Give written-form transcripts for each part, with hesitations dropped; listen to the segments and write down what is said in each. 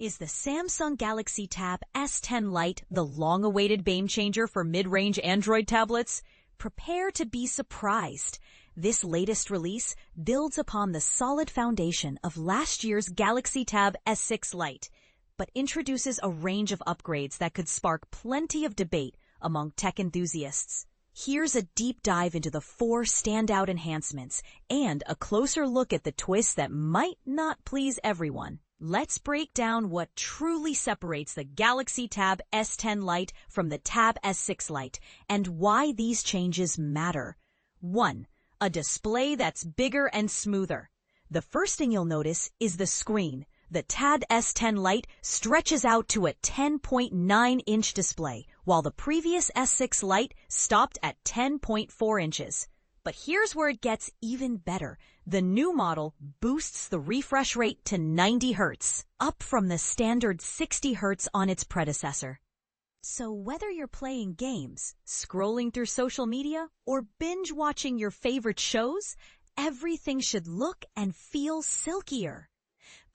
Is the Samsung Galaxy Tab S10 Lite the long-awaited game-changer for mid-range Android tablets? Prepare to be surprised. This latest release builds upon the solid foundation of last year's Galaxy Tab S6 Lite, but introduces a range of upgrades that could spark plenty of debate among tech enthusiasts. Here's a deep dive into the 4 standout enhancements and a closer look at the twists that might not please everyone. Let's break down what truly separates the Galaxy Tab S10 Lite from the Tab S6 Lite and why these changes matter. 1. A display that's bigger and smoother. The first thing you'll notice is the screen. The Tab S10 Lite stretches out to a 10.9-inch display, while the previous S6 Lite stopped at 10.4 inches. But here's where it gets even better. The new model boosts the refresh rate to 90 Hz, up from the standard 60 Hz on its predecessor. So whether you're playing games, scrolling through social media, or binge-watching your favorite shows, everything should look and feel silkier.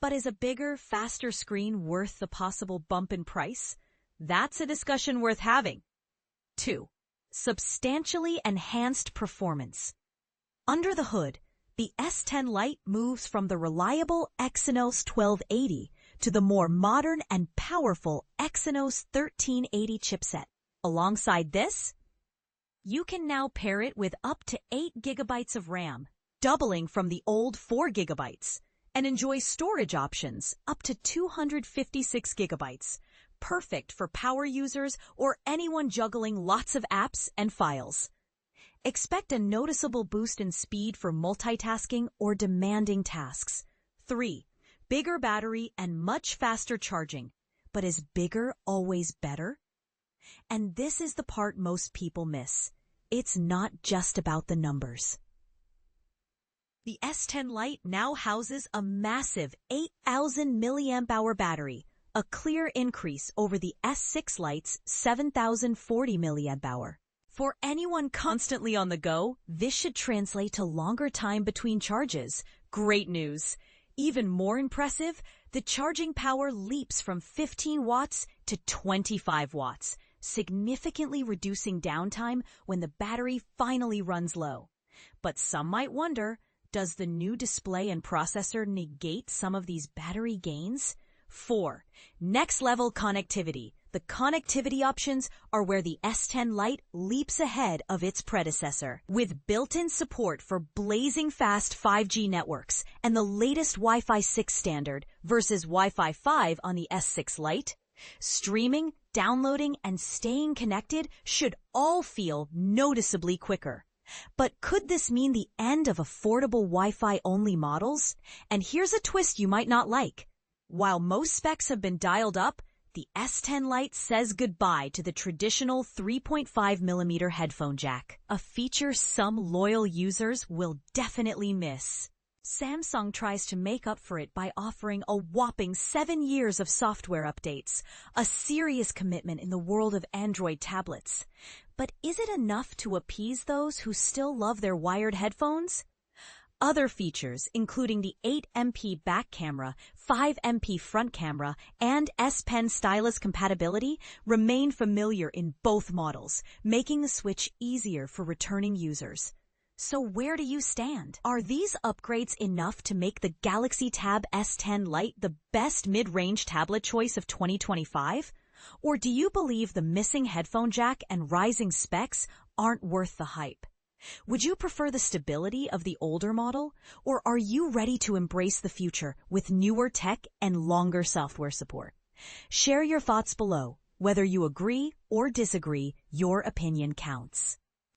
But is a bigger, faster screen worth the possible bump in price? That's a discussion worth having. 2. Substantially enhanced performance. Under the hood, the S10 Lite moves from the reliable Exynos 1280 to the more modern and powerful Exynos 1380 chipset. Alongside this, you can now pair it with up to 8 GB of RAM, doubling from the old 4 GB, and enjoy storage options up to 256 GB. Perfect for power users or anyone juggling lots of apps and files. Expect a noticeable boost in speed for multitasking or demanding tasks. 3. Bigger battery and much faster charging. But is bigger always better? And this is the part most people miss. It's not just about the numbers. The S10 Lite now houses a massive 8,000 mAh battery, a clear increase over the S6 Lite's 7,040 mAh. For anyone constantly on the go, this should translate to longer time between charges. Great news! Even more impressive, the charging power leaps from 15 watts to 25 watts, significantly reducing downtime when the battery finally runs low. But some might wonder, does the new display and processor negate some of these battery gains? 4. Next-level connectivity. The connectivity options are where the S10 Lite leaps ahead of its predecessor. With built-in support for blazing fast 5G networks and the latest Wi-Fi 6 standard versus Wi-Fi 5 on the S6 Lite, streaming, downloading, and staying connected should all feel noticeably quicker. But could this mean the end of affordable Wi-Fi only models? And here's a twist you might not like. While most specs have been dialed up, the S10 Lite says goodbye to the traditional 3.5mm headphone jack, a feature some loyal users will definitely miss. Samsung tries to make up for it by offering a whopping 7 years of software updates, a serious commitment in the world of Android tablets. But is it enough to appease those who still love their wired headphones? Other features, including the 8MP back camera, 5MP front camera, and S Pen stylus compatibility, remain familiar in both models, making the switch easier for returning users. So where do you stand? Are these upgrades enough to make the Galaxy Tab S10 Lite the best mid-range tablet choice of 2025? Or do you believe the missing headphone jack and rising specs aren't worth the hype? Would you prefer the stability of the older model, or are you ready to embrace the future with newer tech and longer software support? Share your thoughts below. Whether you agree or disagree, your opinion counts.